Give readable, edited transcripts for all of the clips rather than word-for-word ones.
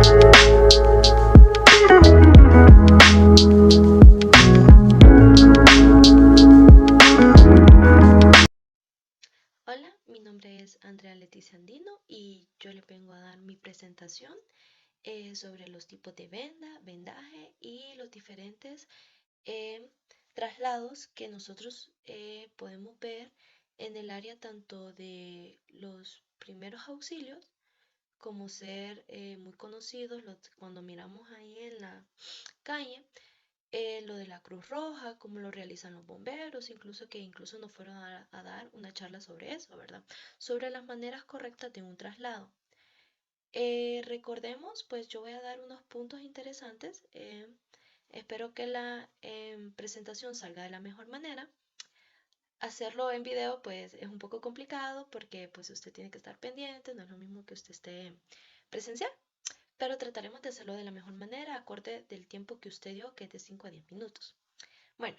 Hola, mi nombre es Andrea Leticia Andino y yo le vengo a dar mi presentación sobre los tipos de venda, vendaje y los diferentes eh, traslados que nosotros podemos ver en el área tanto de los primeros auxilios como ser muy conocidos cuando miramos ahí en la calle, lo de la Cruz Roja, cómo lo realizan los bomberos, incluso nos fueron a dar una charla sobre eso, ¿verdad? Sobre las maneras correctas de un traslado. Recordemos, pues yo voy a dar unos puntos interesantes. Espero que la presentación salga de la mejor manera. Hacerlo en video pues es un poco complicado porque pues usted tiene que estar pendiente, no es lo mismo que usted esté presencial, pero trataremos de hacerlo de la mejor manera, acorde del tiempo que usted dio, que es de 5 a 10 minutos. Bueno,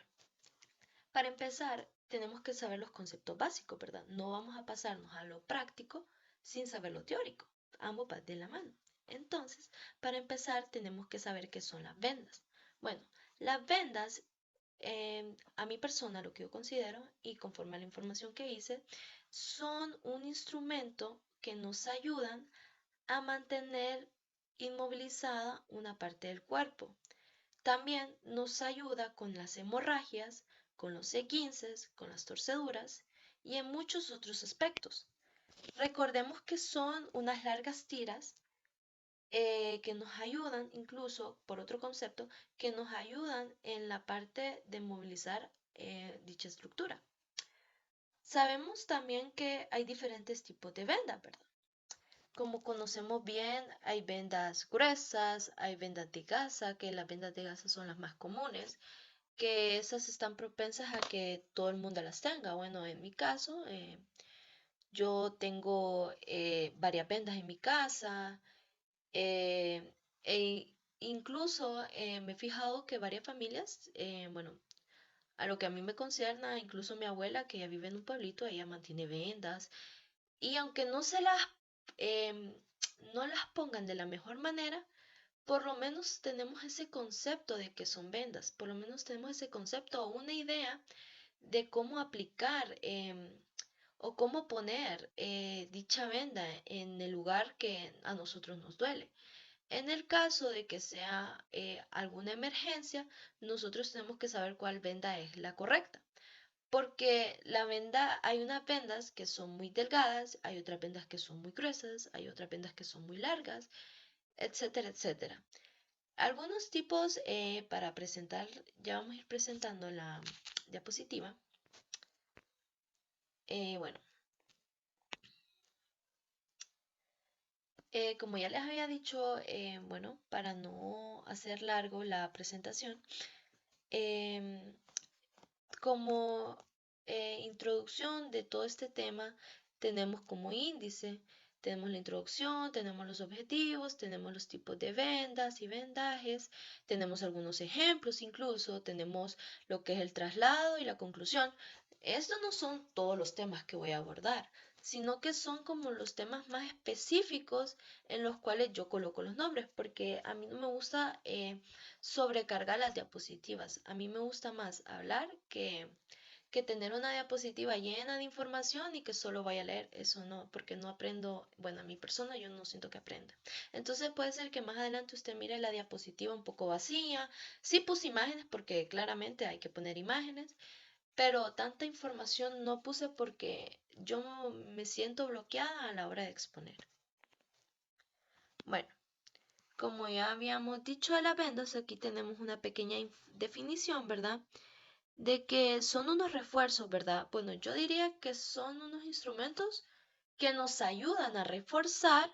para empezar, tenemos que saber los conceptos básicos, ¿verdad? No vamos a pasarnos a lo práctico sin saber lo teórico. Ambos van de la mano. Entonces, para empezar, tenemos que saber qué son las vendas. Bueno, las vendas, a mi persona, lo que yo considero, y conforme a la información que hice, son un instrumento que nos ayudan a mantener inmovilizada una parte del cuerpo. También nos ayuda con las hemorragias, con los esguinces, con las torceduras y en muchos otros aspectos. Recordemos que son unas largas tiras que nos ayudan, incluso por otro concepto, que nos ayudan en la parte de movilizar dicha estructura. Sabemos también que hay diferentes tipos de vendas, ¿verdad? Como conocemos bien, hay vendas gruesas, hay vendas de gasa, que las vendas de gasa son las más comunes, que esas están propensas a que todo el mundo las tenga. Bueno, en mi caso, yo tengo varias vendas en mi casa, eh, e incluso me he fijado que varias familias, bueno, a lo que a mí me concierna, incluso mi abuela, que ya vive en un pueblito, ella mantiene vendas, y aunque em, no las pongan de la mejor manera, por lo menos tenemos ese concepto de que son vendas, por lo menos tenemos ese concepto o una idea de cómo aplicar o cómo poner dicha venda en el lugar que a nosotros nos duele. En el caso de que sea alguna emergencia, nosotros tenemos que saber cuál venda es la correcta. Porque hay unas vendas que son muy delgadas, hay otras vendas que son muy gruesas, hay otras vendas que son muy largas, etcétera, etcétera. Algunos tipos para presentar, ya vamos a ir presentando la diapositiva. Bueno, como ya les había dicho, bueno, para no hacer largo la presentación, em, como introducción de todo este tema, tenemos como índice, tenemos la introducción, tenemos los objetivos, tenemos los tipos de vendas y vendajes, tenemos algunos ejemplos incluso, tenemos lo que es el traslado y la conclusión. Estos no son todos los temas que voy a abordar, sino que son como los temas más específicos en los cuales yo coloco los nombres, porque a mí no me gusta sobrecargar las diapositivas. A mí me gusta más hablar que tener una diapositiva llena de información y que solo vaya a leer. Eso no, porque no aprendo, bueno, a mi persona yo no siento que aprenda. Entonces puede ser que más adelante usted mire la diapositiva un poco vacía. Sí puse imágenes porque claramente hay que poner imágenes, pero tanta información no puse porque yo me siento bloqueada a la hora de exponer. Bueno, como ya habíamos dicho a las vendas, aquí tenemos una pequeña definición, ¿verdad? De que son unos refuerzos, ¿verdad? Bueno, yo diría que son unos instrumentos que nos ayudan a reforzar,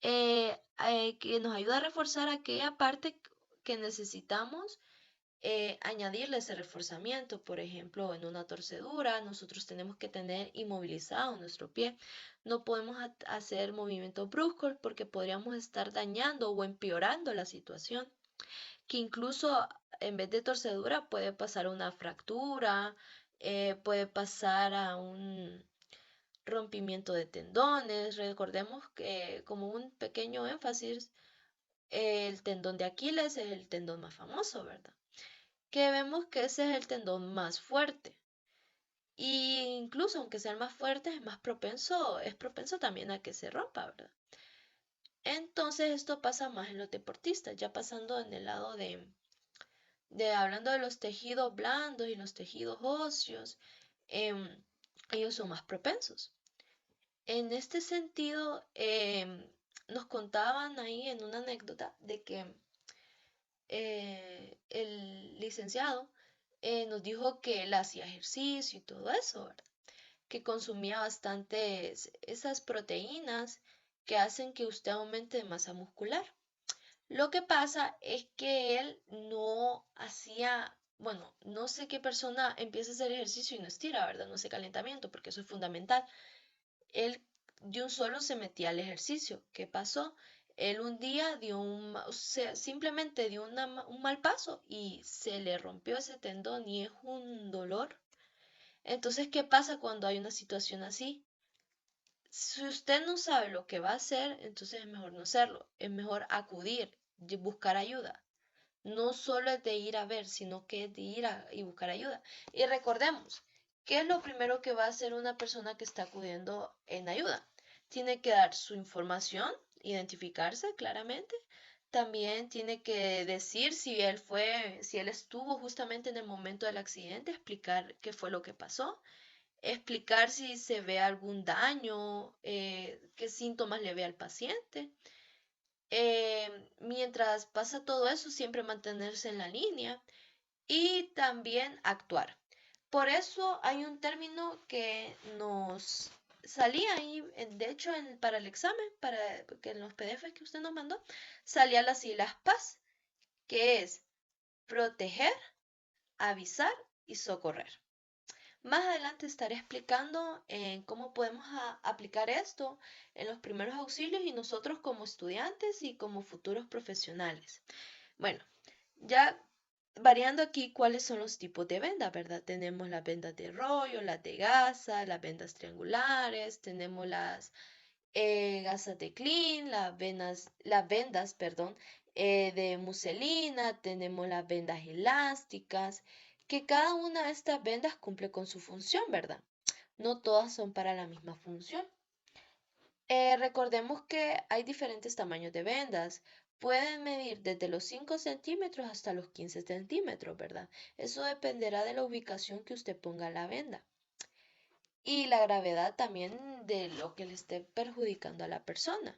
que nos ayuda a reforzar aquella parte que necesitamos añadirle ese reforzamiento. Por ejemplo, en una torcedura, nosotros tenemos que tener inmovilizado nuestro pie. No podemos hacer movimientos bruscos porque podríamos estar dañando o empeorando la situación, que incluso en vez de torcedura puede pasar a una fractura, puede pasar a un rompimiento de tendones. Recordemos que como un pequeño énfasis, el tendón de Aquiles es el tendón más famoso, ¿verdad? Que vemos que ese es el tendón más fuerte. Y incluso aunque sea el más fuerte, es propenso también a que se rompa, ¿verdad? Entonces esto pasa más en los deportistas, ya pasando en el lado de hablando de los tejidos blandos y los tejidos óseos, em, ellos son más propensos. En este sentido, nos contaban ahí en una anécdota de que el licenciado nos dijo que él hacía ejercicio y todo eso, ¿verdad? Que consumía bastantes esas proteínas que hacen que usted aumente de masa muscular. Lo que pasa es que él no hacía, bueno, no sé qué persona empieza a hacer ejercicio y no estira, ¿verdad? No hace calentamiento, porque eso es fundamental. Él de un solo se metía al ejercicio. ¿Qué pasó? Él un día dio o sea, simplemente dio un mal paso y se le rompió ese tendón y es un dolor. Entonces, ¿qué pasa cuando hay una situación así? Si usted no sabe lo que va a hacer, entonces es mejor no hacerlo. Es mejor acudir, buscar ayuda. No solo es de ir a ver, sino que es de ir y buscar ayuda. Y recordemos, ¿qué es lo primero que va a hacer una persona que está acudiendo en ayuda? Tiene que dar su información, identificarse claramente. También tiene que decir si él estuvo justamente en el momento del accidente, explicar qué fue lo que pasó, explicar si se ve algún daño, qué síntomas le ve al paciente. Mientras pasa todo eso, siempre mantenerse en la línea y también actuar. Por eso hay un término que nos salía ahí, de hecho, para el examen, para que en los PDFs que usted nos mandó, salía las siglas PAS, que es proteger, avisar y socorrer. Más adelante estaré explicando cómo podemos aplicar esto en los primeros auxilios y nosotros como estudiantes y como futuros profesionales. Bueno, ya variando aquí cuáles son los tipos de vendas, ¿verdad? Tenemos las vendas de rollo, las de gasa, las vendas triangulares, tenemos las gasas de clean, las vendas, perdón, de muselina, tenemos las vendas elásticas, que cada una de estas vendas cumple con su función, ¿verdad? No todas son para la misma función. Recordemos que hay diferentes tamaños de vendas. Pueden medir desde los 5 centímetros hasta los 15 centímetros, ¿verdad? Eso dependerá de la ubicación que usted ponga la venda y la gravedad también de lo que le esté perjudicando a la persona.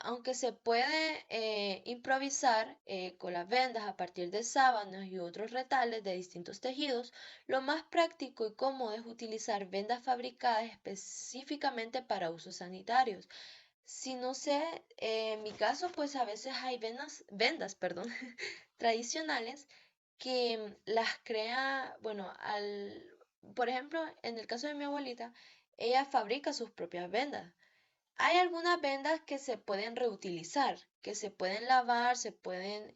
Aunque se puede improvisar con las vendas a partir de sábanas y otros retales de distintos tejidos, lo más práctico y cómodo es utilizar vendas fabricadas específicamente para usos sanitarios. Si no sé, en mi caso, pues a veces hay vendas, perdón, tradicionales que las crea, bueno, por ejemplo, en el caso de mi abuelita, ella fabrica sus propias vendas. Hay algunas vendas que se pueden reutilizar, que se pueden lavar, se pueden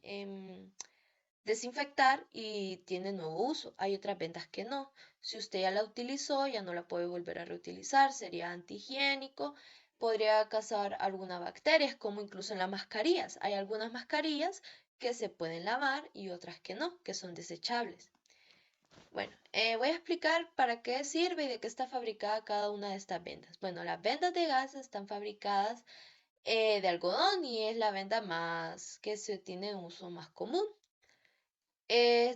desinfectar y tienen nuevo uso. Hay otras vendas que no. Si usted ya la utilizó, ya no la puede volver a reutilizar, sería antihigiénico, podría causar alguna bacteria, como incluso en las mascarillas. Hay algunas mascarillas que se pueden lavar y otras que no, que son desechables. Bueno, voy a explicar para qué sirve y de qué está fabricada cada una de estas vendas. Bueno, las vendas de gas están fabricadas de algodón y es la venda más que se tiene en uso más común.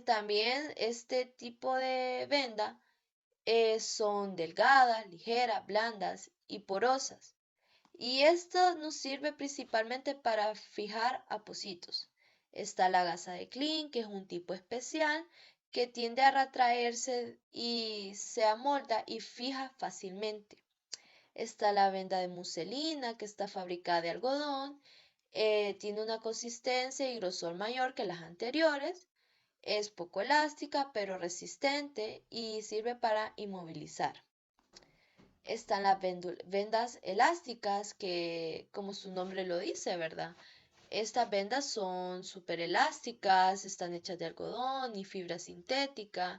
También este tipo de venda son delgadas, ligeras, blandas y porosas. Y esto nos sirve principalmente para fijar apósitos. Está la gasa de Klein, que es un tipo especial que tiende a retraerse y se amolda y fija fácilmente. Está la venda de muselina, que está fabricada de algodón, tiene una consistencia y grosor mayor que las anteriores, es poco elástica pero resistente y sirve para inmovilizar. Están las vendas elásticas que, como su nombre lo dice, ¿verdad? Estas vendas son súper elásticas, están hechas de algodón y fibra sintética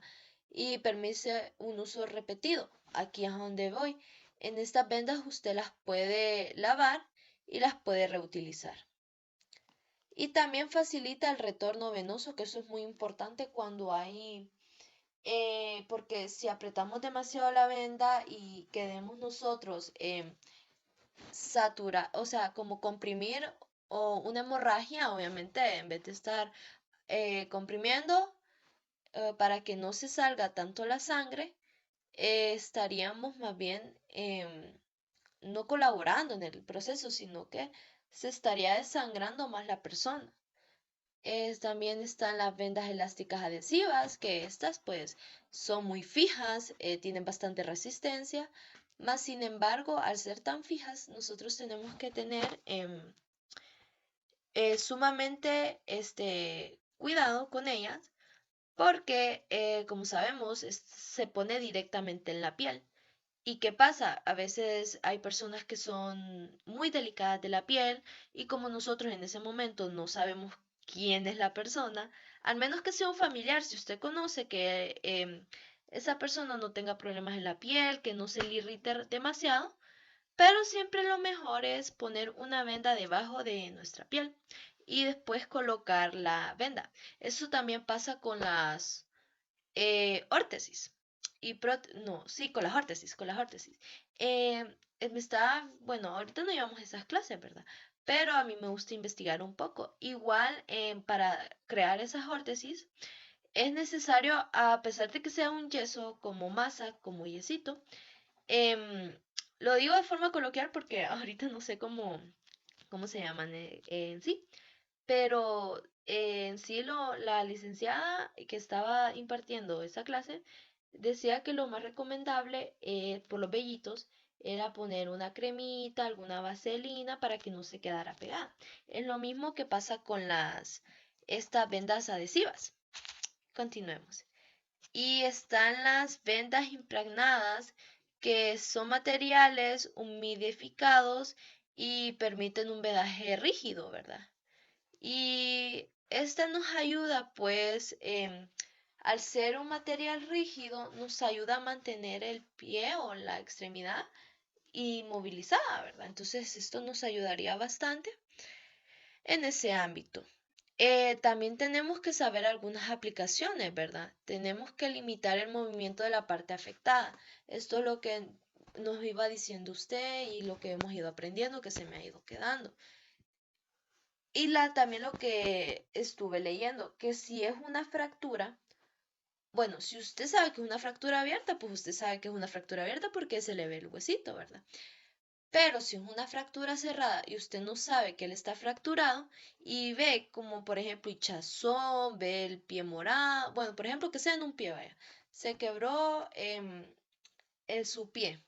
y permite un uso repetido. Aquí es donde voy. En estas vendas usted las puede lavar y las puede reutilizar. Y también facilita el retorno venoso, que eso es muy importante cuando hay, porque si apretamos demasiado la venda y queremos nosotros saturar, o sea, como comprimir o una hemorragia, obviamente, en vez de estar comprimiendo para que no se salga tanto la sangre, estaríamos más bien no colaborando en el proceso, sino que se estaría desangrando más la persona. También están las vendas elásticas adhesivas, que estas pues son muy fijas, tienen bastante resistencia, más sin embargo, al ser tan fijas, nosotros tenemos que tener sumamente cuidado con ellas, porque como sabemos, se pone directamente en la piel. ¿Y qué pasa? A veces hay personas que son muy delicadas de la piel y como nosotros en ese momento no sabemos quién es la persona, al menos que sea un familiar, si usted conoce que esa persona no tenga problemas en la piel, que no se le irrite demasiado, pero siempre lo mejor es poner una venda debajo de nuestra piel y después colocar la venda. Eso también pasa con las órtesis. No, sí, con las órtesis. Bueno, ahorita no llevamos esas clases, ¿verdad? Pero a mí me gusta investigar un poco. Igual, para crear esas órtesis, es necesario, a pesar de que sea un yeso como masa, como yesito, em, lo digo de forma coloquial porque ahorita no sé cómo se llaman en sí, pero en sí la licenciada que estaba impartiendo esa clase decía que lo más recomendable por los vellitos era poner una cremita, alguna vaselina para que no se quedara pegada. Es lo mismo que pasa con estas vendas adhesivas. Continuemos. Y están las vendas impregnadas, que son materiales humidificados y permiten un vendaje rígido, ¿verdad? Y esta nos ayuda, pues, al ser un material rígido, nos ayuda a mantener el pie o la extremidad inmovilizada, ¿verdad? Entonces, esto nos ayudaría bastante en ese ámbito. También tenemos que saber algunas aplicaciones, ¿verdad? Tenemos que limitar el movimiento de la parte afectada. Esto es lo que nos iba diciendo usted y lo que hemos ido aprendiendo, que se me ha ido quedando. Y también lo que estuve leyendo, que si es una fractura, bueno, si usted sabe que es una fractura abierta, pues usted sabe que es una fractura abierta porque se le ve el huesito, ¿verdad? Pero si es una fractura cerrada y usted no sabe que él está fracturado y ve como por ejemplo hinchazón, ve el pie morado, bueno, por ejemplo que sea en un pie, vaya, se quebró en su pie.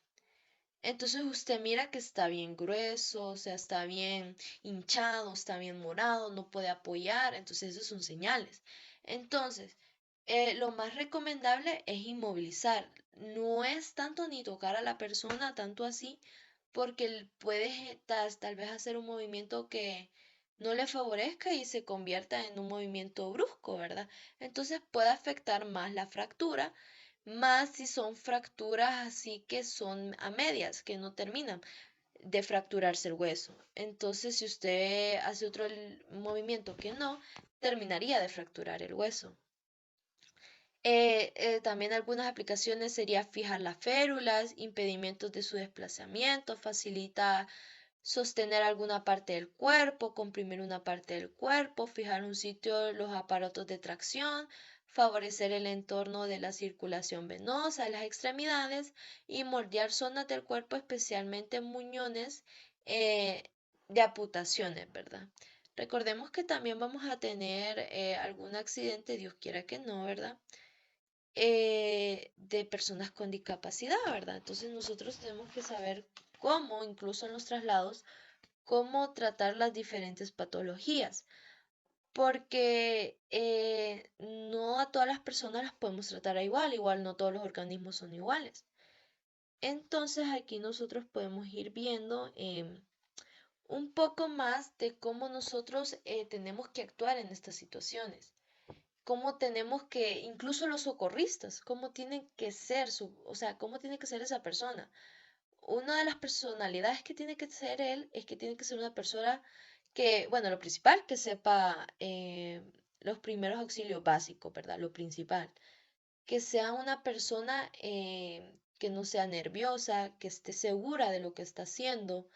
Entonces usted mira que está bien grueso, o sea, está bien hinchado, está bien morado, no puede apoyar, entonces esos son señales. Entonces, lo más recomendable es inmovilizar. No es tanto ni tocar a la persona, tanto así, porque él puede tal vez hacer un movimiento que no le favorezca y se convierta en un movimiento brusco, ¿verdad? Entonces puede afectar más la fractura, más si son fracturas así que son a medias, que no terminan de fracturarse el hueso. Entonces, si usted hace otro movimiento que no, terminaría de fracturar el hueso. También algunas aplicaciones sería fijar las férulas, impedimentos de su desplazamiento, facilita sostener alguna parte del cuerpo, comprimir una parte del cuerpo, fijar un sitio los aparatos de tracción, favorecer el entorno de la circulación venosa de las extremidades y moldear zonas del cuerpo, especialmente muñones eh, de amputaciones, ¿verdad? Recordemos que también vamos a tener algún accidente, Dios quiera que no, ¿verdad? De personas con discapacidad, ¿verdad? Entonces nosotros tenemos que saber cómo, incluso en los traslados, cómo tratar las diferentes patologías, porque no a todas las personas las podemos tratar igual, igual no todos los organismos son iguales. Entonces aquí nosotros podemos ir viendo un poco más de cómo nosotros tenemos que actuar en estas situaciones, cómo tenemos que, incluso los socorristas, cómo tienen que ser o sea, cómo tiene que ser esa persona. una de las personalidades que tiene que ser él es que tiene que ser una persona que, bueno, lo principal, que sepa los primeros auxilios básicos, ¿verdad? Lo principal. Que sea una persona que no sea nerviosa, que esté segura de lo que está haciendo,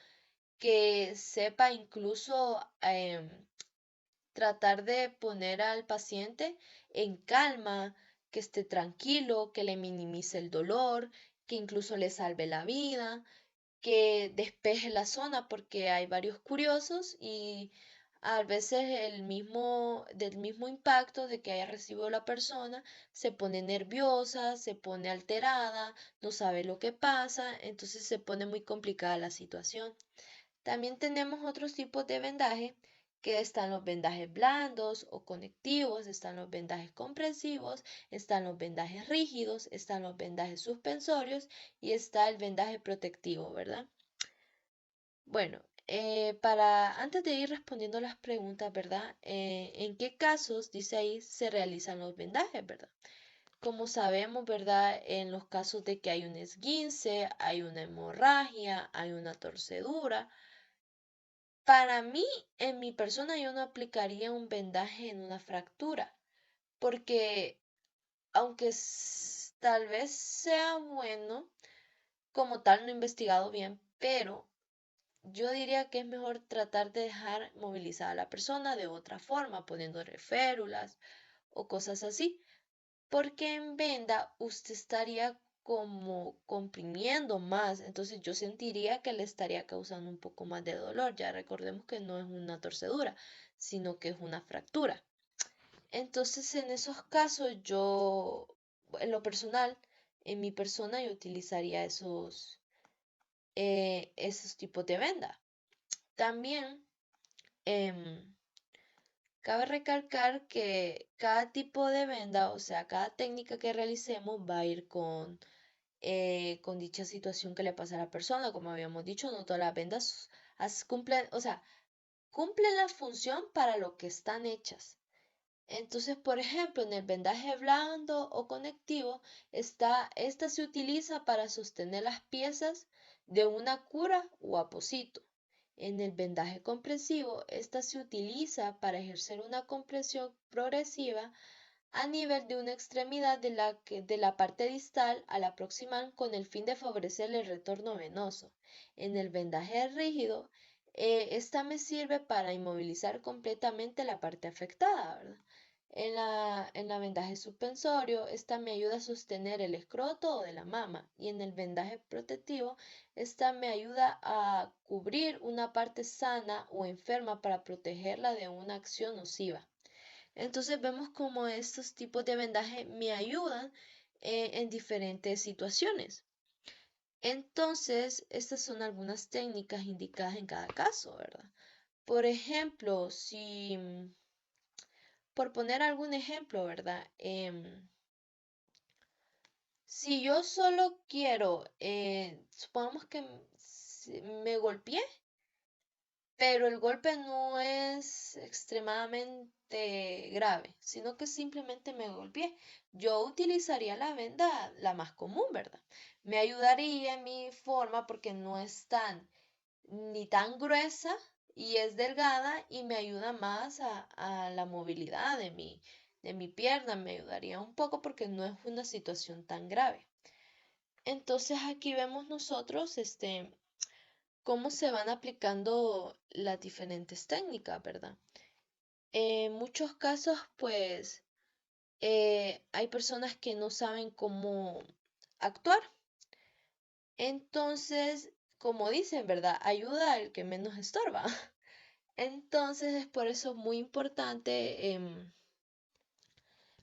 que sepa incluso tratar de poner al paciente en calma, que esté tranquilo, que le minimice el dolor, que incluso le salve la vida, que despeje la zona porque hay varios curiosos y a veces del mismo impacto de que haya recibido la persona, se pone nerviosa, se pone alterada, no sabe lo que pasa, entonces se pone muy complicada la situación. También tenemos otros tipos de vendaje, que están los vendajes blandos o conectivos, están los vendajes comprensivos, están los vendajes rígidos, están los vendajes suspensorios y está el vendaje protectivo, ¿verdad? Bueno, antes de ir respondiendo las preguntas, ¿verdad? ¿En qué casos, dice ahí, se realizan los vendajes, ¿verdad? Como sabemos, ¿verdad? En los casos de que hay un esguince, hay una hemorragia, hay una torcedura. Para mí, en mi persona, yo no aplicaría un vendaje en una fractura, porque aunque tal vez sea bueno, como tal no he investigado bien, pero yo diría que es mejor tratar de dejar movilizada a la persona de otra forma, poniendo férulas o cosas así, porque en venda usted estaría como comprimiendo más, entonces yo sentiría que le estaría causando un poco más de dolor. Ya recordemos que no es una torcedura, sino que es una fractura. Entonces, en esos casos, yo, en lo personal, en mi persona, yo utilizaría esos tipos de venda. También cabe recalcar que cada tipo de venda, o sea, cada técnica que realicemos va a ir con dicha situación que le pasa a la persona. Como habíamos dicho, no todas las vendas cumplen, o sea, cumplen la función para lo que están hechas. Entonces, por ejemplo, en el vendaje blando o conectivo, esta se utiliza para sostener las piezas de una cura o aposito. En el vendaje compresivo, esta se utiliza para ejercer una compresión progresiva a nivel de una extremidad de la parte distal a la proximal con el fin de favorecer el retorno venoso. En el vendaje rígido, esta me sirve para inmovilizar completamente la parte afectada, ¿verdad? En la vendaje suspensorio, esta me ayuda a sostener el escroto o de la mama. Y en el vendaje protectivo, esta me ayuda a cubrir una parte sana o enferma para protegerla de una acción nociva. Entonces vemos cómo estos tipos de vendaje me ayudan en diferentes situaciones. Entonces, estas son algunas técnicas indicadas en cada caso, ¿verdad? Por ejemplo, por poner algún ejemplo, ¿verdad? Si yo solo quiero, supongamos que me golpeé, pero el golpe no es extremadamente grave, sino que simplemente me golpeé. Yo utilizaría la venda, la más común, ¿verdad? Me ayudaría en mi forma porque no es ni tan gruesa y es delgada y me ayuda más a la movilidad de mi pierna, me ayudaría un poco porque no es una situación tan grave. Entonces aquí vemos nosotros, cómo se van aplicando las diferentes técnicas, ¿verdad? En muchos casos, pues, hay personas que no saben cómo actuar. Entonces, como dicen, ¿verdad? Ayuda al que menos estorba. Entonces, es por eso muy importante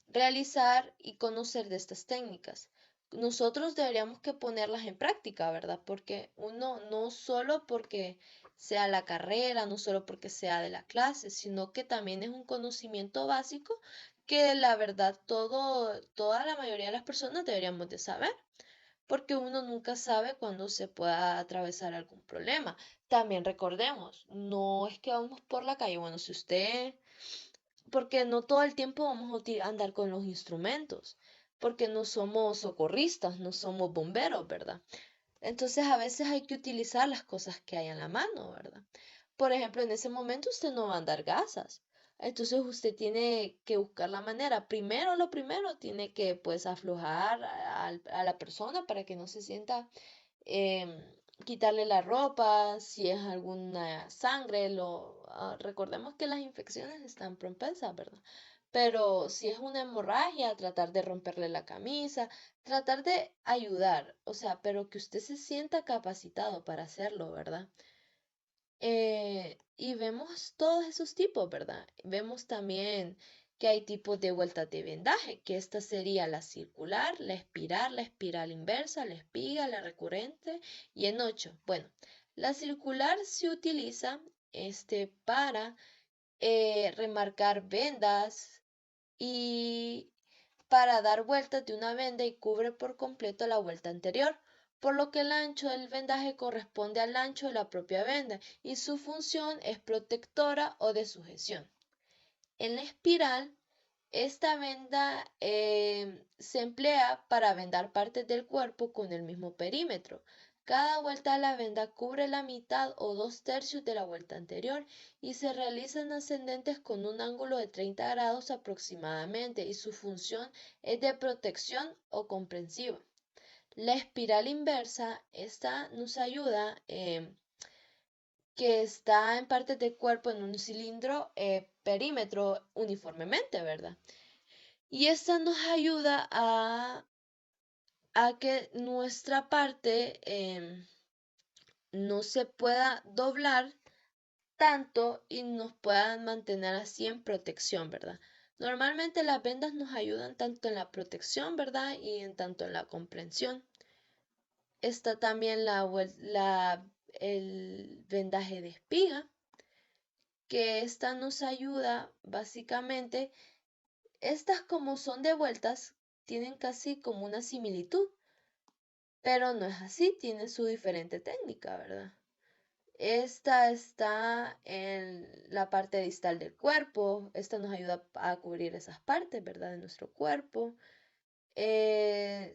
realizar y conocer de estas técnicas. Nosotros deberíamos que ponerlas en práctica, ¿verdad? Porque uno no solo porque sea la carrera, no solo porque sea de la clase, sino que también es un conocimiento básico que la verdad toda la mayoría de las personas deberíamos de saber, porque uno nunca sabe cuándo se pueda atravesar algún problema. También recordemos, no es que vamos por la calle, bueno, si usted porque no todo el tiempo vamos a andar con los instrumentos, porque no somos socorristas, no somos bomberos, ¿verdad? Entonces a veces hay que utilizar las cosas que hay en la mano, ¿verdad? Por ejemplo, en ese momento usted no va a andar gasas. Entonces usted tiene que buscar la manera. Primero, lo primero, tiene que pues aflojar a la persona para que no se sienta, em, quitarle la ropa, si es alguna sangre, recordemos que las infecciones están propensas, ¿verdad? Pero si es una hemorragia, tratar de romperle la camisa, tratar de ayudar, o sea, pero que usted se sienta capacitado para hacerlo, ¿verdad? Y vemos todos esos tipos, ¿verdad? Vemos también que hay tipos de vueltas de vendaje, que esta sería la circular, la espiral inversa, la espiga, la recurrente y en 8. Bueno, la circular se utiliza para remarcar vendas y para dar vueltas de una venda y cubre por completo la vuelta anterior, por lo que el ancho del vendaje corresponde al ancho de la propia venda y su función es protectora o de sujeción. En la espiral, esta venda se emplea para vendar partes del cuerpo con el mismo perímetro. Cada vuelta de la venda cubre la mitad o 2/3 de la vuelta anterior y se realizan ascendentes con un ángulo de 30 grados aproximadamente y su función es de protección o comprensiva. La espiral inversa, esta nos ayuda, que está en partes del cuerpo en un cilindro perímetro uniformemente, ¿verdad? Y esta nos ayuda a que nuestra parte no se pueda doblar tanto y nos puedan mantener así en protección, ¿verdad? Normalmente las vendas nos ayudan tanto en la protección, ¿verdad? Y en tanto en la comprensión. Está también el vendaje de espiga, que esta nos ayuda básicamente. Estas como son de vueltas, tienen casi como una similitud, pero no es así, tienen su diferente técnica, ¿verdad? Esta está en la parte distal del cuerpo, esta nos ayuda a cubrir esas partes, ¿verdad? De nuestro cuerpo.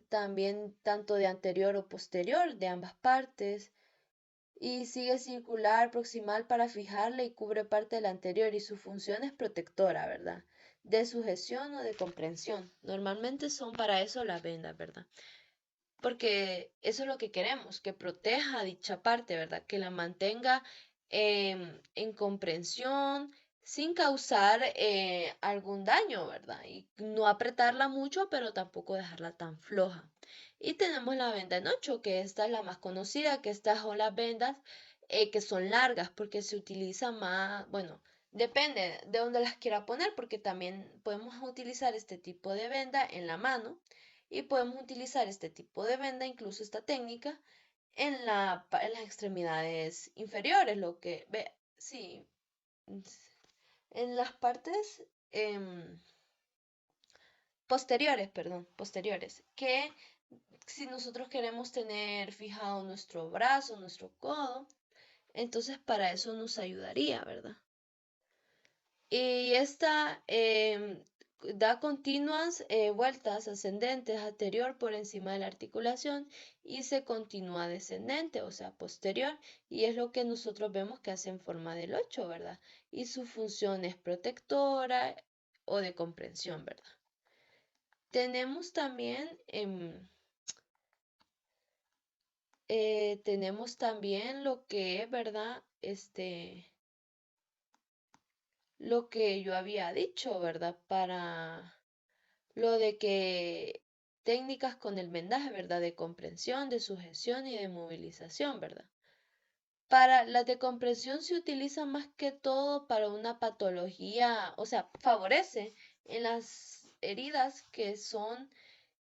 También tanto de anterior o posterior, de ambas partes. Y sigue circular proximal para fijarla y cubre parte del anterior y su función es protectora, ¿verdad? De sujeción o de comprensión. Normalmente son para eso las vendas, ¿verdad? Porque eso es lo que queremos, que proteja dicha parte, ¿verdad? Que la mantenga en comprensión sin causar algún daño, ¿verdad? Y no apretarla mucho, pero tampoco dejarla tan floja. Y tenemos la venda en 8, que esta es la más conocida, que estas son las vendas que son largas, porque se utiliza más, bueno, depende de dónde las quiera poner, porque también podemos utilizar este tipo de venda en la mano y podemos utilizar este tipo de venda, incluso esta técnica, en las extremidades inferiores, lo que ve, sí, en las partes posteriores, perdón, posteriores, que si nosotros queremos tener fijado nuestro brazo, nuestro codo, entonces para eso nos ayudaría, ¿verdad? Y esta da continuas vueltas ascendentes anterior por encima de la articulación y se continúa descendente, o sea, posterior, y es lo que nosotros vemos que hace en forma del 8, ¿verdad? Y su función es protectora o de comprensión, ¿verdad? Tenemos también, lo que es, ¿verdad? Lo que yo había dicho, ¿verdad? Para lo de que técnicas con el vendaje, ¿verdad? De comprensión, de sujeción y de movilización, ¿verdad? Para las de comprensión se utiliza más que todo para una patología, o sea, favorece en las heridas que son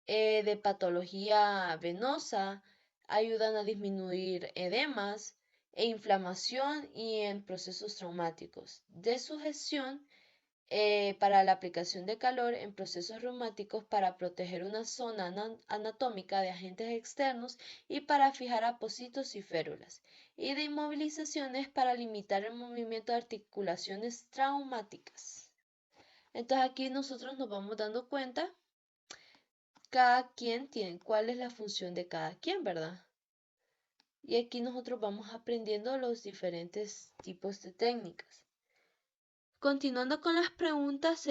de patología venosa, ayudan a disminuir edemas e inflamación y en procesos traumáticos. De sujeción para la aplicación de calor en procesos reumáticos para proteger una zona anatómica de agentes externos y para fijar apósitos y férulas, y de inmovilizaciones para limitar el movimiento de articulaciones traumáticas. Entonces aquí nosotros nos vamos dando cuenta, cada quien tiene cuál es la función de cada quien, ¿verdad? Y aquí nosotros vamos aprendiendo los diferentes tipos de técnicas. Continuando con las preguntas,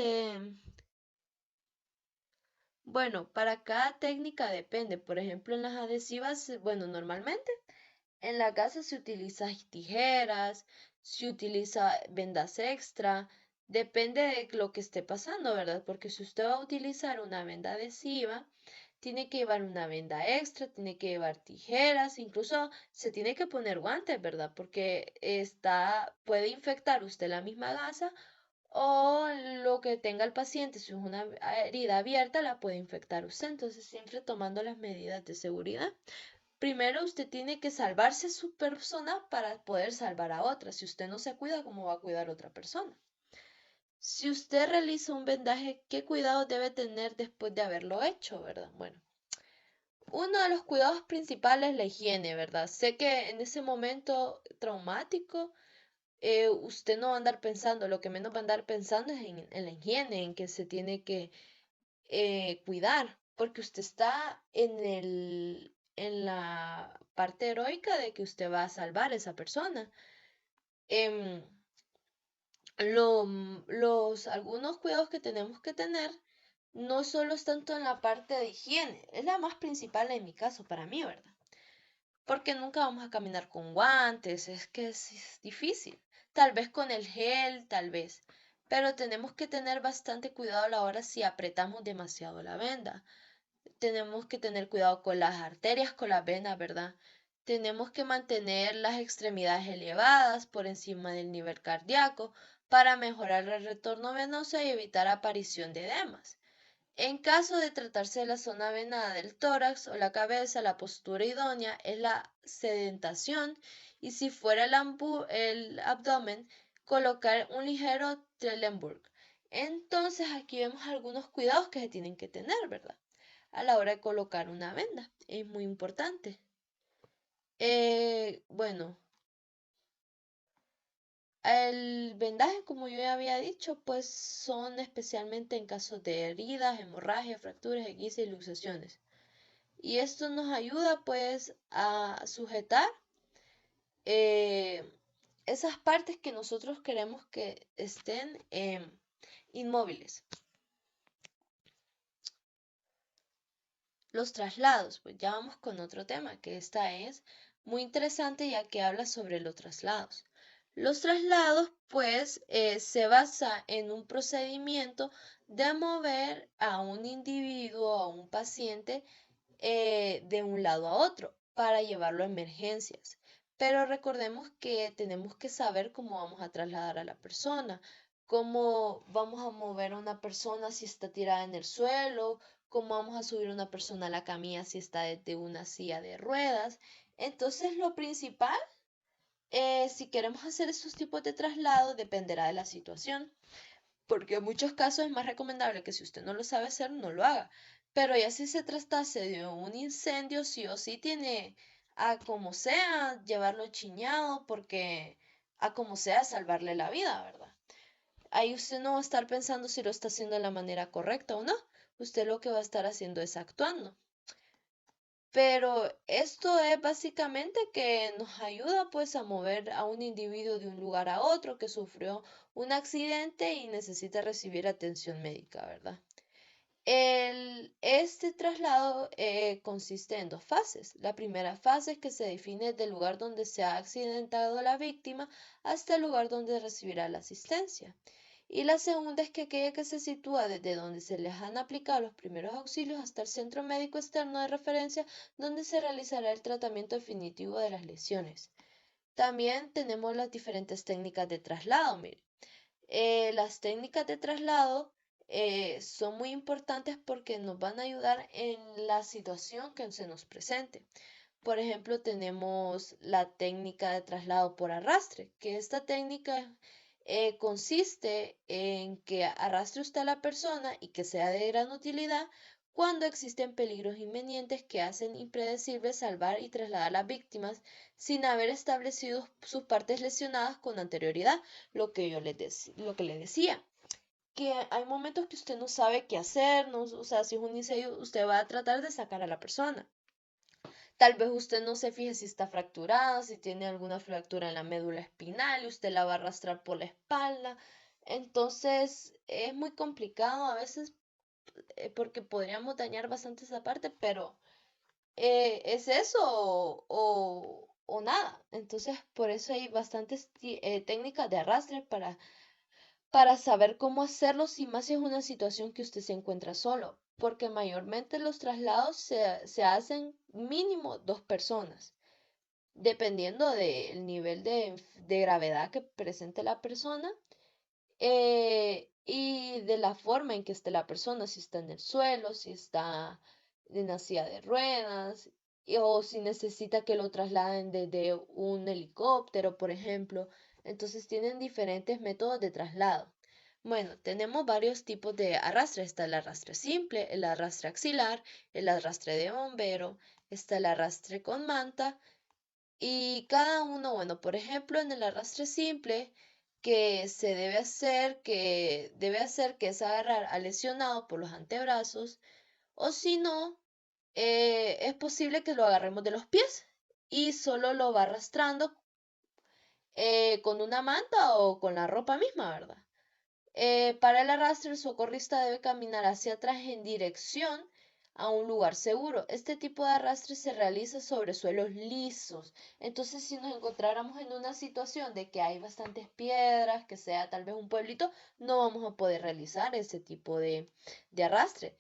bueno, para cada técnica depende. Por ejemplo, en las adhesivas, bueno, normalmente en la casa se utiliza tijeras, se utiliza vendas extra, depende de lo que esté pasando, ¿verdad? Porque si usted va a utilizar una venda adhesiva, tiene que llevar una venda extra, tiene que llevar tijeras, incluso se tiene que poner guantes, ¿verdad? Porque puede infectar usted la misma gasa o lo que tenga el paciente, si es una herida abierta, la puede infectar usted. Entonces, siempre tomando las medidas de seguridad. Primero usted tiene que salvarse a su persona para poder salvar a otra. Si usted no se cuida, ¿cómo va a cuidar a otra persona? Si usted realiza un vendaje, ¿qué cuidado debe tener después de haberlo hecho, verdad? Bueno, uno de los cuidados principales es la higiene, ¿verdad? Sé que en ese momento traumático, usted no va a andar pensando, lo que menos va a andar pensando es en la higiene, en que se tiene que cuidar, porque usted está en la parte heroica de que usted va a salvar a esa persona. Em, algunos cuidados que tenemos que tener no solo es tanto en la parte de higiene, es la más principal en mi caso, para mí, ¿verdad? Porque nunca vamos a caminar con guantes, es que es difícil. Tal vez con el gel, tal vez. Pero tenemos que tener bastante cuidado a la hora si apretamos demasiado la venda. Tenemos que tener cuidado con las arterias, con las venas, ¿verdad? Tenemos que mantener las extremidades elevadas por encima del nivel cardíaco para mejorar el retorno venoso y evitar aparición de edemas. En caso de tratarse de la zona venada del tórax o la cabeza, la postura idónea es la sedentación y si fuera el abdomen, colocar un ligero Trendelenburg. Entonces aquí vemos algunos cuidados que se tienen que tener, ¿verdad? A la hora de colocar una venda. Es muy importante. Bueno, el vendaje, como yo ya había dicho, pues son especialmente en casos de heridas, hemorragias, fracturas, esguinces y luxaciones. Y esto nos ayuda pues a sujetar eh, esas partes que nosotros queremos que estén inmóviles. Los traslados, pues ya vamos con otro tema, que esta es muy interesante ya que habla sobre los traslados. Los traslados, pues, se basa en un procedimiento de mover a un individuo, a un paciente, de un lado a otro para llevarlo a emergencias. Pero recordemos que tenemos que saber cómo vamos a trasladar a la persona, cómo vamos a mover a una persona si está tirada en el suelo, cómo vamos a subir a una persona a la camilla si está desde una silla de ruedas. Entonces, lo principal, si queremos hacer estos tipos de traslado, dependerá de la situación porque en muchos casos es más recomendable que si usted no lo sabe hacer, no lo haga. Pero ya si se tratase de un incendio, sí o sí tiene a como sea llevarlo chiñado, porque a como sea salvarle la vida, ¿verdad? Ahí usted no va a estar pensando si lo está haciendo de la manera correcta o no. Usted lo que va a estar haciendo es actuando. Pero esto es básicamente que nos ayuda pues a mover a un individuo de un lugar a otro que sufrió un accidente y necesita recibir atención médica, ¿verdad? Este traslado consiste en dos fases. La primera fase es que se define del lugar donde se ha accidentado la víctima hasta el lugar donde recibirá la asistencia. Y la segunda es que aquella que se sitúa desde donde se les han aplicado los primeros auxilios hasta el centro médico externo de referencia donde se realizará el tratamiento definitivo de las lesiones. También tenemos las diferentes técnicas de traslado. Mire, las técnicas de traslado son muy importantes porque nos van a ayudar en la situación que se nos presente. Por ejemplo, tenemos la técnica de traslado por arrastre, que esta técnica consiste en que arrastre usted a la persona y que sea de gran utilidad cuando existen peligros inminentes que hacen impredecible salvar y trasladar a las víctimas sin haber establecido sus partes lesionadas con anterioridad, lo que le decía que hay momentos que usted no sabe qué hacer, no, o sea, si es un incendio, usted va a tratar de sacar a la persona. Tal vez usted no se fije si está fracturada, si tiene alguna fractura en la médula espinal y usted la va a arrastrar por la espalda. Entonces es muy complicado a veces porque podríamos dañar bastante esa parte, pero es eso o nada. Entonces por eso hay bastantes técnicas de arrastre para saber cómo hacerlo, si más si es una situación que usted se encuentra solo, porque mayormente los traslados se hacen mínimo dos personas, dependiendo del nivel de gravedad que presente la persona y de la forma en que esté la persona, si está en el suelo, si está en una silla de ruedas, o si necesita que lo trasladen desde un helicóptero, por ejemplo. Entonces tienen diferentes métodos de traslado. Bueno, tenemos varios tipos de arrastre. Está el arrastre simple, el arrastre axilar, el arrastre de bombero, está el arrastre con manta y cada uno, bueno, por ejemplo, en el arrastre simple que se debe hacer que es agarrar al lesionado por los antebrazos o si no, es posible que lo agarremos de los pies y solo lo va arrastrando con una manta o con la ropa misma, ¿verdad? Para el arrastre, el socorrista debe caminar hacia atrás en dirección a un lugar seguro. Este tipo de arrastre se realiza sobre suelos lisos. Entonces, si nos encontráramos en una situación de que hay bastantes piedras, que sea tal vez un pueblito, no vamos a poder realizar ese tipo de arrastre.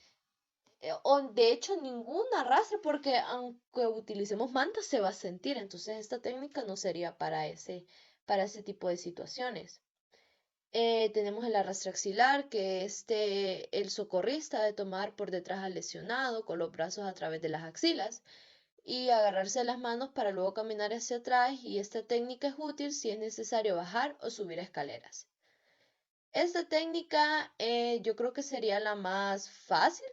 O de hecho, ningún arrastre, porque aunque utilicemos mantas, se va a sentir. Entonces, esta técnica no sería para ese tipo de situaciones. Tenemos el arrastre axilar, que el socorrista debe tomar por detrás al lesionado con los brazos a través de las axilas y agarrarse las manos para luego caminar hacia atrás y esta técnica es útil si es necesario bajar o subir escaleras. Esta técnica yo creo que sería la más fácil,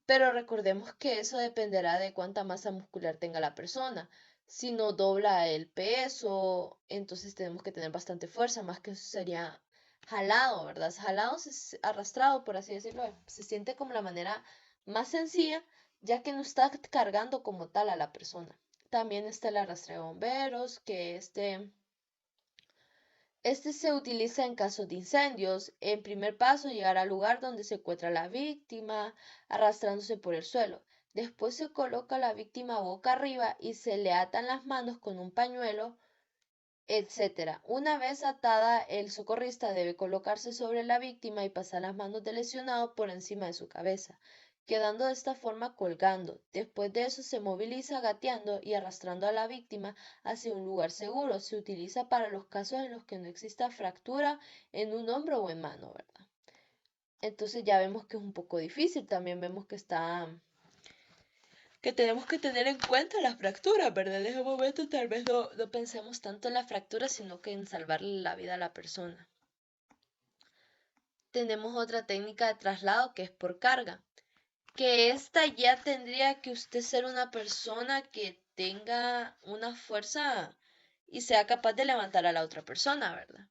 pero recordemos que eso dependerá de cuánta masa muscular tenga la persona. Si no dobla el peso, entonces tenemos que tener bastante fuerza, más que eso sería jalado, ¿verdad? Jalado es arrastrado, por así decirlo. Se siente como la manera más sencilla, ya que no está cargando como tal a la persona. También está el arrastre de bomberos, que este se utiliza en casos de incendios. En primer paso, llegar al lugar donde se encuentra la víctima, arrastrándose por el suelo. Después se coloca a la víctima boca arriba y se le atan las manos con un pañuelo, etc. Una vez atada, el socorrista debe colocarse sobre la víctima y pasar las manos del lesionado por encima de su cabeza, quedando de esta forma colgando. Después de eso se moviliza gateando y arrastrando a la víctima hacia un lugar seguro. Se utiliza para los casos en los que no exista fractura en un hombro o en mano, ¿verdad? Entonces ya vemos que es un poco difícil. También vemos que tenemos que tener en cuenta la fractura, ¿verdad? En ese momento tal vez no pensemos tanto en la fractura, sino que en salvarle la vida a la persona. Tenemos otra técnica de traslado que es por carga, que esta ya tendría que usted ser una persona que tenga una fuerza y sea capaz de levantar a la otra persona, ¿verdad?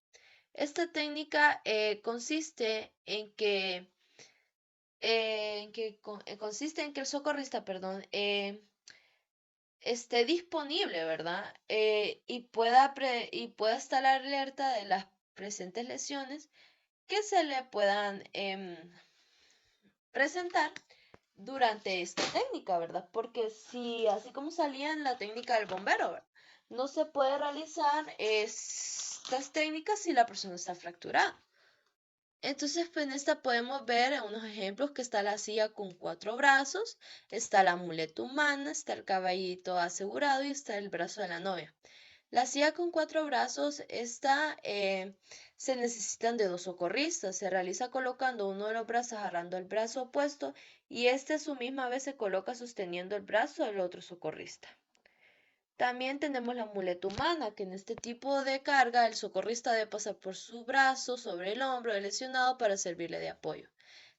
Esta técnica consiste consiste en que el socorrista, perdón, esté disponible, ¿verdad? Y pueda estar alerta de las presentes lesiones que se le puedan presentar durante esta técnica, ¿verdad? Porque si, así como salía en la técnica del bombero, ¿verdad? No se puede realizar estas técnicas si la persona está fracturada. Entonces, pues en esta podemos ver unos ejemplos que está la silla con 4 brazos, está la muleta humana, está el caballito asegurado y está el brazo de la novia. La silla con 4 brazos, se necesitan de 2 socorristas. Se realiza colocando uno de los brazos agarrando el brazo opuesto y este a su misma vez se coloca sosteniendo el brazo del otro socorrista. También tenemos la muleta humana, que en este tipo de carga el socorrista debe pasar por su brazo sobre el hombro del lesionado para servirle de apoyo.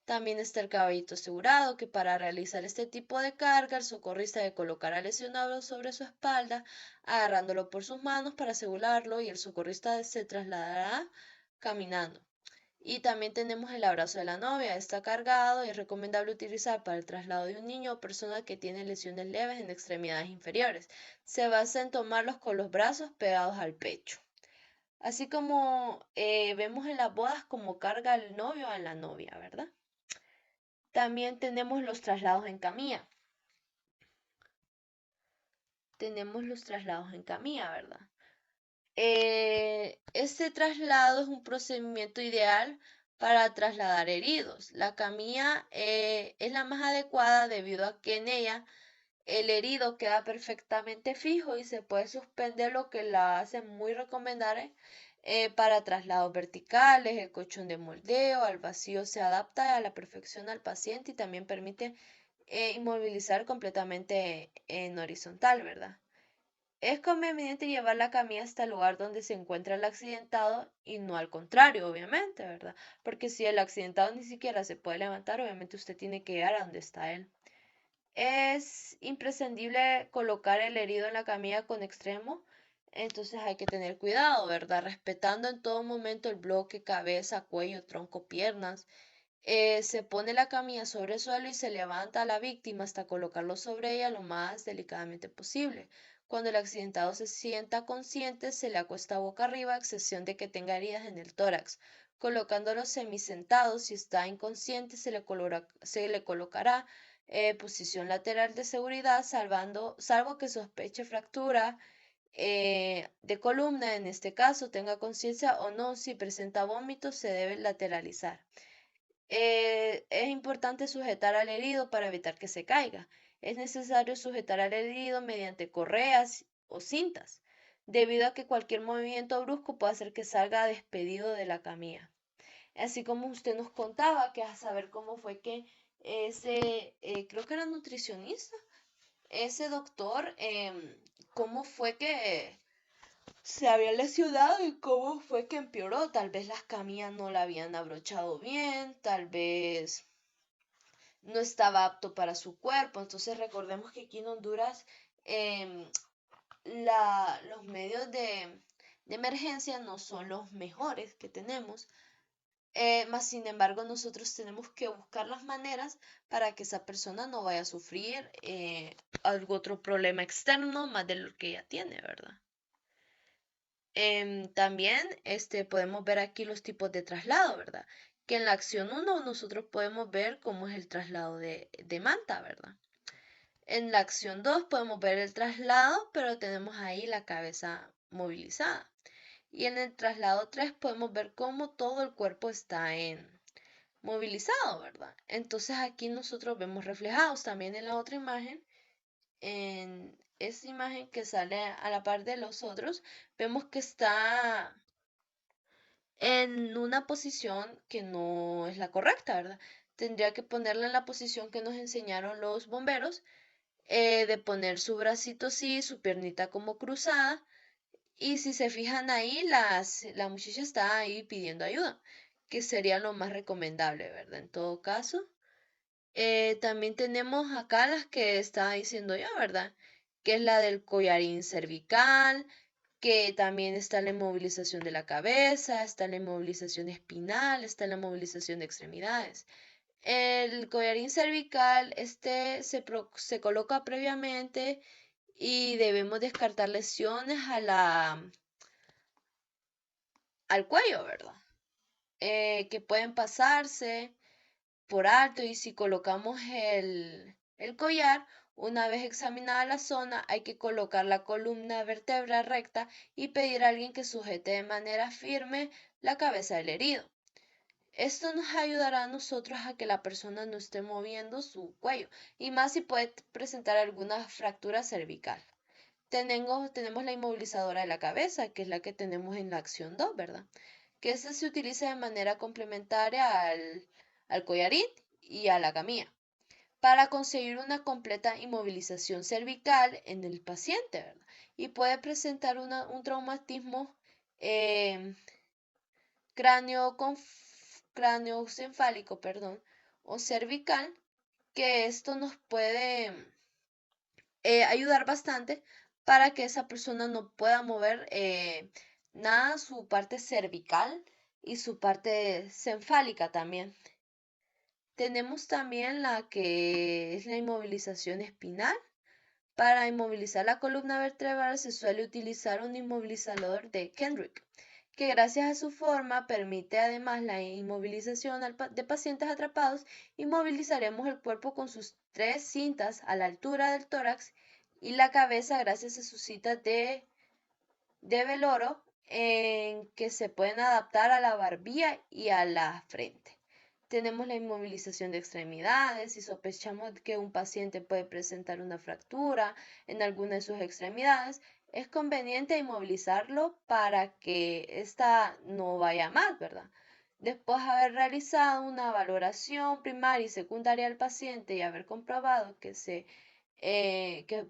También está el caballito asegurado, que para realizar este tipo de carga el socorrista debe colocar al lesionado sobre su espalda, agarrándolo por sus manos para asegurarlo y el socorrista se trasladará caminando. Y también tenemos el abrazo de la novia. Está cargado y es recomendable utilizar para el traslado de un niño o persona que tiene lesiones leves en extremidades inferiores. Se basa en tomarlos con los brazos pegados al pecho. Así como vemos en las bodas como carga el novio a la novia, ¿verdad? También tenemos los traslados en camilla. Tenemos los traslados en camilla, ¿verdad? Este traslado es un procedimiento ideal para trasladar heridos. La camilla es la más adecuada debido a que en ella el herido queda perfectamente fijo y se puede suspender, lo que la hace muy recomendable para traslados verticales. El colchón de moldeo al vacío se adapta a la perfección al paciente y también permite inmovilizar completamente en horizontal, ¿verdad? Es conveniente llevar la camilla hasta el lugar donde se encuentra el accidentado y no al contrario, obviamente, ¿verdad? Porque si el accidentado ni siquiera se puede levantar, obviamente usted tiene que llegar a donde está él. Es imprescindible colocar el herido en la camilla con extremo, entonces hay que tener cuidado, ¿verdad? Respetando en todo momento el bloque, cabeza, cuello, tronco, piernas. Se pone la camilla sobre el suelo y se levanta a la víctima hasta colocarlo sobre ella lo más delicadamente posible. Cuando el accidentado se sienta consciente, se le acuesta boca arriba, a excepción de que tenga heridas en el tórax. Colocándolo semisentado, si está inconsciente, se le colocará posición lateral de seguridad, salvo que sospeche fractura de columna, en este caso tenga conciencia o no. Si presenta vómitos, se debe lateralizar. Es importante sujetar al herido para evitar que se caiga. Es necesario sujetar al herido mediante correas o cintas, debido a que cualquier movimiento brusco puede hacer que salga despedido de la camilla. Así como usted nos contaba, que a saber cómo fue que creo que era nutricionista, ese doctor, cómo fue que se había lesionado y cómo fue que empeoró. Tal vez las camillas no la habían abrochado bien, tal vez no estaba apto para su cuerpo. Entonces recordemos que aquí en Honduras em, los medios de emergencia no son los mejores que tenemos. Más sin embargo, nosotros tenemos que buscar las maneras para que esa persona no vaya a sufrir algún otro problema externo más de lo que ya tiene, ¿verdad? También podemos ver aquí los tipos de traslado, ¿verdad? Que en la acción 1 nosotros podemos ver cómo es el traslado de manta, ¿verdad? En la acción 2 podemos ver el traslado, pero tenemos ahí la cabeza movilizada. Y en el traslado 3 podemos ver cómo todo el cuerpo está movilizado, ¿verdad? Entonces aquí nosotros vemos reflejados también en la otra imagen, en esta imagen que sale a la par de los otros, vemos que está en una posición que no es la correcta, ¿verdad? Tendría que ponerla en la posición que nos enseñaron los bomberos, de poner su bracito así, su piernita como cruzada, y si se fijan ahí, la muchacha está ahí pidiendo ayuda, que sería lo más recomendable, ¿verdad? En todo caso. También tenemos acá las que estaba diciendo yo, ¿verdad? Que es la del collarín cervical, que también está la inmovilización de la cabeza, está la inmovilización espinal, está la movilización de extremidades. El collarín cervical, se coloca previamente y debemos descartar lesiones al cuello, ¿verdad? Que pueden pasarse por alto, y si colocamos el collar, una vez examinada la zona, hay que colocar la columna vertebral recta y pedir a alguien que sujete de manera firme la cabeza del herido. Esto nos ayudará a nosotros a que la persona no esté moviendo su cuello, y más si puede presentar alguna fractura cervical. Tenemos la inmovilizadora de la cabeza, que es la que tenemos en la acción 2, ¿verdad? Que esta se utiliza de manera complementaria al collarín y a la camilla para conseguir una completa inmovilización cervical en el paciente, ¿verdad? Y puede presentar un traumatismo eh, craneoencefálico, perdón, o cervical, que esto nos puede ayudar bastante para que esa persona no pueda mover nada su parte cervical, y su parte cefálica también. Tenemos también la que es la inmovilización espinal. Para inmovilizar la columna vertebral se suele utilizar un inmovilizador de Kendrick, que gracias a su forma permite además la inmovilización de pacientes atrapados. Inmovilizaremos el cuerpo con sus 3 cintas a la altura del tórax y la cabeza gracias a sus cintas de veloro en que se pueden adaptar a la barbilla y a la frente. Tenemos la inmovilización de extremidades. Si sospechamos que un paciente puede presentar una fractura en alguna de sus extremidades, es conveniente inmovilizarlo para que ésta no vaya más, ¿verdad? Después de haber realizado una valoración primaria y secundaria al paciente y haber comprobado que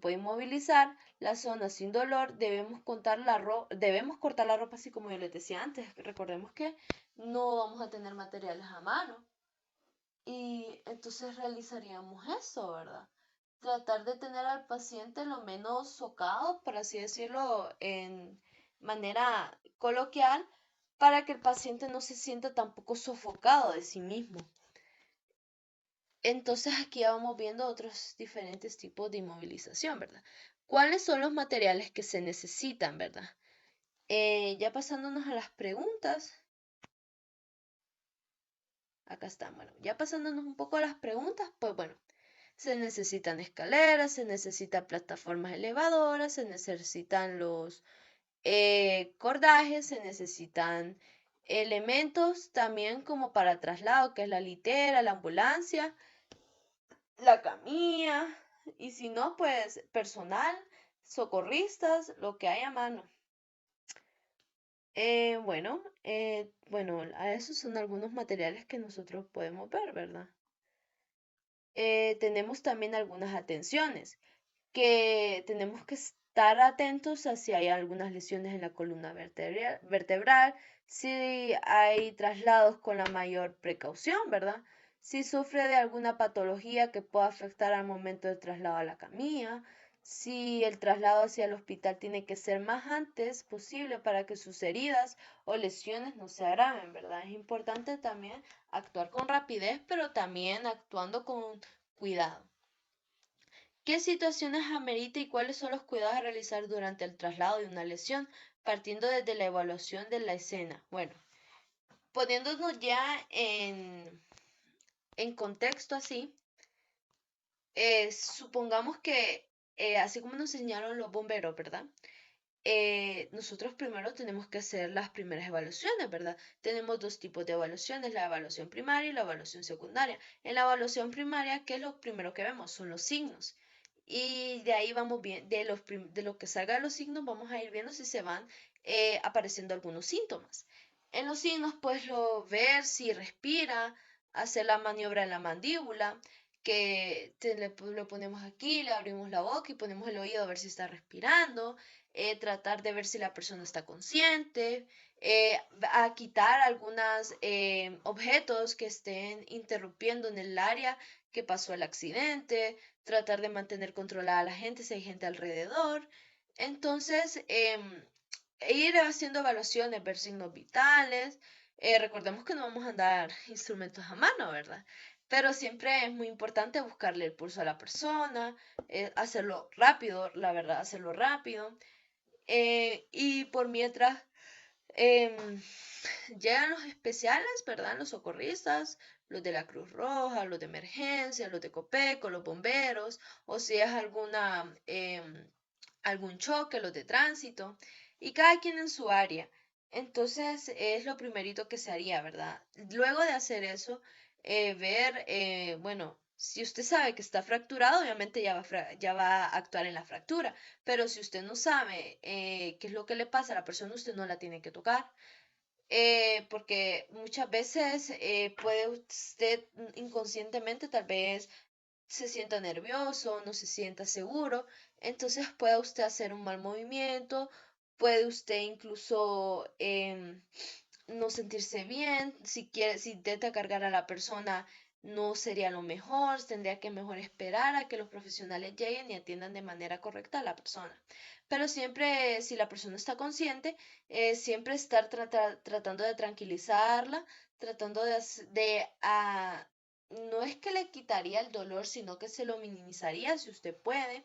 puede inmovilizar la zona sin dolor, debemos cortar la ropa así como yo les decía antes. Recordemos que no vamos a tener materiales a mano. Y entonces realizaríamos eso, ¿verdad? Tratar de tener al paciente lo menos socado, por así decirlo, en manera coloquial, para que el paciente no se sienta tampoco sofocado de sí mismo. Entonces aquí ya vamos viendo otros diferentes tipos de inmovilización, ¿verdad? ¿Cuáles son los materiales que se necesitan, verdad? Ya pasándonos a las preguntas, acá están, bueno, ya pasándonos un poco a las preguntas, pues bueno, se necesitan escaleras, se necesitan plataformas elevadoras, se necesitan los cordajes, se necesitan elementos también como para traslado, que es la litera, la ambulancia, la camilla, y si no, pues personal, socorristas, lo que hay a mano. Bueno, a esos son algunos materiales que nosotros podemos ver, ¿verdad? Tenemos también algunas atenciones, que tenemos que estar atentos a si hay algunas lesiones en la columna vertebral, si hay traslados con la mayor precaución, ¿verdad? Si sufre de alguna patología que pueda afectar al momento del traslado a la camilla, si el traslado hacia el hospital tiene que ser más antes posible para que sus heridas o lesiones no se agraven, ¿verdad? Es importante también actuar con rapidez, pero también actuando con cuidado. ¿Qué situaciones amerita y cuáles son los cuidados a realizar durante el traslado de una lesión, partiendo desde la evaluación de la escena? Bueno, poniéndonos ya en contexto así, supongamos que, así como nos enseñaron los bomberos, ¿verdad? Nosotros primero tenemos que hacer las primeras evaluaciones, ¿verdad? Tenemos 2 tipos de evaluaciones, la evaluación primaria y la evaluación secundaria. En la evaluación primaria, ¿qué es lo primero que vemos? Son los signos. Y de ahí vamos bien, de lo que salga de los signos, vamos a ir viendo si se van apareciendo algunos síntomas. En los signos, pues ver si respira, hacer la maniobra en la mandíbula, que le ponemos aquí, le abrimos la boca y ponemos el oído a ver si está respirando, tratar de ver si la persona está consciente, a quitar algunos objetos que estén interrumpiendo en el área que pasó el accidente, tratar de mantener controlada a la gente si hay gente alrededor. Entonces, ir haciendo evaluaciones, ver signos vitales. Recordemos que no vamos a dar instrumentos a mano, ¿verdad? Pero siempre es muy importante buscarle el pulso a la persona, hacerlo rápido, la verdad, hacerlo rápido. Y por mientras em, llegan los especiales, ¿verdad? Los socorristas, los de la Cruz Roja, los de emergencia, los de Copeco, los bomberos, o si es algún choque, los de tránsito, y cada quien en su área. Entonces es lo primerito que se haría, ¿verdad? Luego de hacer eso, ver, bueno, si usted sabe que está fracturado, obviamente ya va a actuar en la fractura, pero si usted no sabe qué es lo que le pasa a la persona, usted no la tiene que tocar. Porque muchas veces puede usted inconscientemente tal vez se sienta nervioso, no se sienta seguro, entonces puede usted hacer un mal movimiento, puede usted incluso no sentirse bien, si quiere, si intenta cargar a la persona, no sería lo mejor, tendría que mejor esperar a que los profesionales lleguen y atiendan de manera correcta a la persona. Pero siempre, si la persona está consciente, siempre estar tratando de tranquilizarla, tratando no es que le quitaría el dolor, sino que se lo minimizaría si usted puede.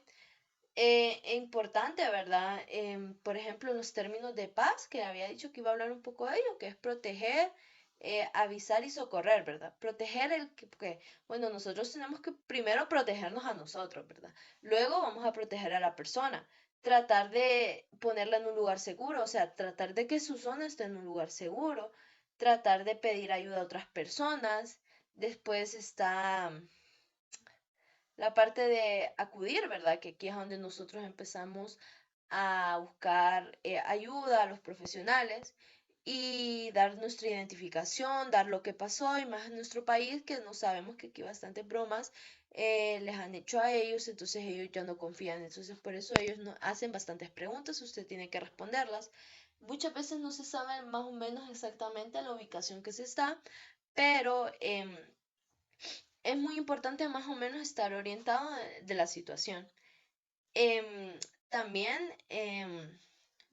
Es importante, ¿verdad? Por ejemplo, en los términos de paz, que había dicho que iba a hablar un poco de ello, que es proteger, avisar y socorrer, ¿verdad? Proteger bueno, nosotros tenemos que primero protegernos a nosotros, ¿verdad? Luego vamos a proteger a la persona. Tratar de ponerla en un lugar seguro, o sea, tratar de que su zona esté en un lugar seguro, tratar de pedir ayuda a otras personas. Después está la parte de acudir, ¿verdad? Que aquí es donde nosotros empezamos a buscar ayuda a los profesionales y dar nuestra identificación, dar lo que pasó y más en nuestro país que no sabemos que aquí bastantes bromas les han hecho a ellos, entonces ellos ya no confían, entonces por eso ellos no, hacen bastantes preguntas, usted tiene que responderlas. Muchas veces no se sabe más o menos exactamente la ubicación que se está, pero es muy importante más o menos estar orientado de la situación. Em, también,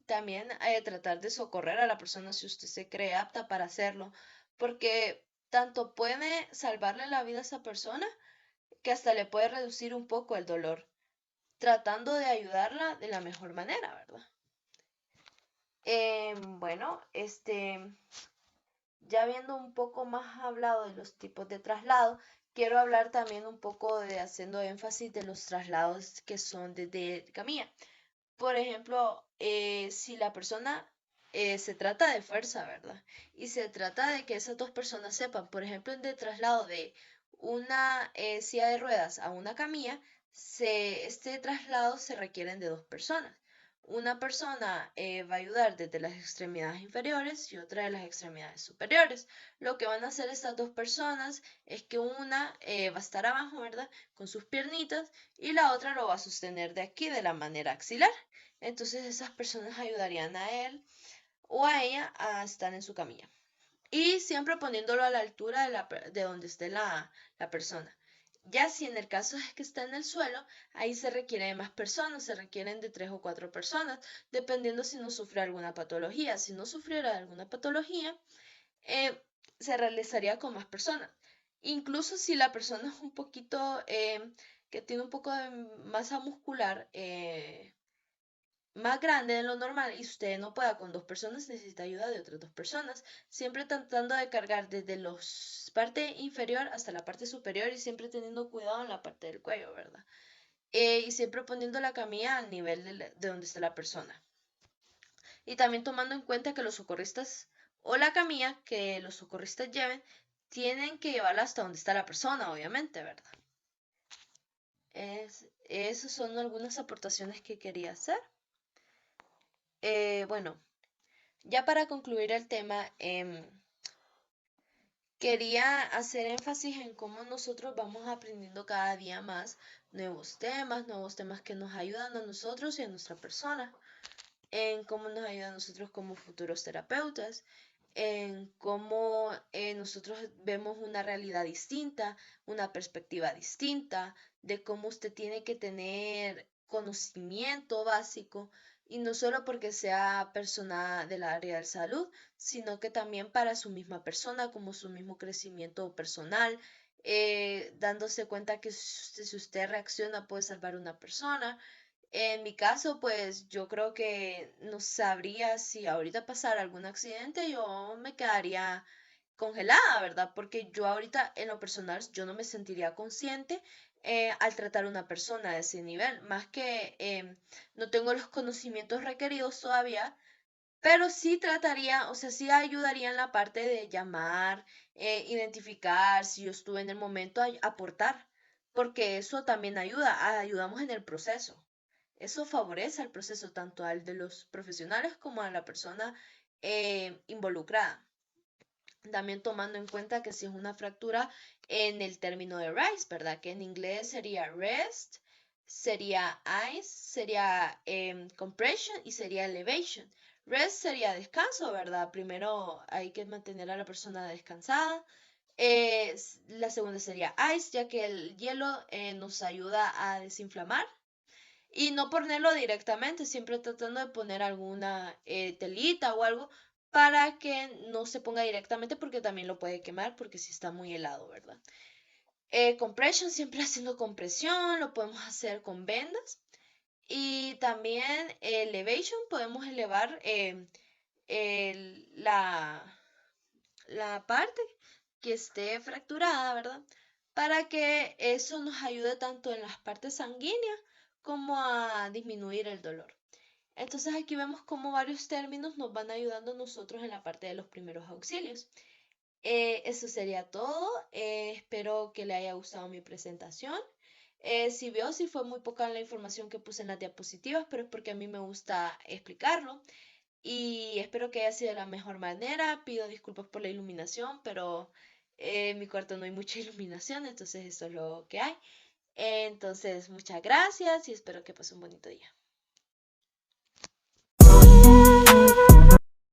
también tratar de socorrer a la persona si usted se cree apta para hacerlo, porque tanto puede salvarle la vida a esa persona que hasta le puede reducir un poco el dolor, tratando de ayudarla de la mejor manera, ¿verdad? Bueno, ya habiendo un poco más hablado de los tipos de traslado, quiero hablar también un poco de haciendo énfasis de los traslados que son desde camilla. Por ejemplo, si la persona se trata de fuerza, ¿verdad? Y se trata de que esas dos personas sepan, por ejemplo, en el traslado de una silla de ruedas a una camilla, este traslado se requieren de dos personas. Una persona va a ayudar desde las extremidades inferiores y otra de las extremidades superiores. Lo que van a hacer estas dos personas es que una va a estar abajo, ¿verdad? Con sus piernitas y la otra lo va a sostener de aquí de la manera axilar. Entonces esas personas ayudarían a él o a ella a estar en su camilla. Y siempre poniéndolo a la altura de donde esté la persona. Ya si en el caso es que está en el suelo, ahí se requiere de más personas, se requieren de 3 o 4 personas, dependiendo si no sufre alguna patología. Si no sufriera alguna patología, eh, se realizaría con más personas. Incluso si la persona es un poquito, que tiene un poco de masa muscular, más grande de lo normal y usted no pueda con 2 personas, necesita ayuda de otras 2 personas, siempre tratando de cargar desde la parte inferior hasta la parte superior y siempre teniendo cuidado en la parte del cuello, ¿verdad? Y siempre poniendo la camilla al nivel de donde está la persona. Y también tomando en cuenta que los socorristas o la camilla que los socorristas lleven tienen que llevarla hasta donde está la persona, obviamente, ¿verdad? Esas son algunas aportaciones que quería hacer. Bueno, ya para concluir el tema, quería hacer énfasis en cómo nosotros vamos aprendiendo cada día más nuevos temas que nos ayudan a nosotros y a nuestra persona, en cómo nos ayuda a nosotros como futuros terapeutas, en cómo nosotros vemos una realidad distinta, una perspectiva distinta, de cómo usted tiene que tener conocimiento básico y no solo porque sea persona del área de salud, sino que también para su misma persona, como su mismo crecimiento personal, dándose cuenta que si usted reacciona puede salvar a una persona. En mi caso, pues yo creo que no sabría si ahorita pasara algún accidente, yo me quedaría congelada, ¿verdad? Porque yo ahorita en lo personal yo no me sentiría consciente al tratar a una persona de ese nivel, más que no tengo los conocimientos requeridos todavía, pero sí trataría, o sea, sí ayudaría en la parte de llamar, identificar si yo estuve en el momento, aportar, porque eso también ayuda, ayudamos en el proceso. Eso favorece el proceso tanto al de los profesionales como a la persona involucrada. También tomando en cuenta que si es una fractura en el término de RICE, ¿verdad? Que en inglés sería rest, sería ice, sería compression y sería elevation. Rest sería descanso, ¿verdad? Primero hay que mantener a la persona descansada. La segunda sería ice, ya que el hielo nos ayuda a desinflamar. Y no ponerlo directamente, siempre tratando de poner alguna telita o algo para que no se ponga directamente porque también lo puede quemar porque si está muy helado, ¿verdad? Compression, siempre haciendo compresión, lo podemos hacer con vendas. Y también elevation, podemos elevar la, la parte que esté fracturada, ¿verdad? Para que eso nos ayude tanto en las partes sanguíneas como a disminuir el dolor. Entonces aquí vemos cómo varios términos nos van ayudando a nosotros en la parte de los primeros auxilios. Eso sería todo. Espero que le haya gustado mi presentación. Si vio, si fue muy poca la información que puse en las diapositivas, pero es porque a mí me gusta explicarlo y espero que haya sido de la mejor manera. Pido disculpas por la iluminación, pero en mi cuarto no hay mucha iluminación, entonces eso es lo que hay. Entonces, muchas gracias y espero que pase un bonito día.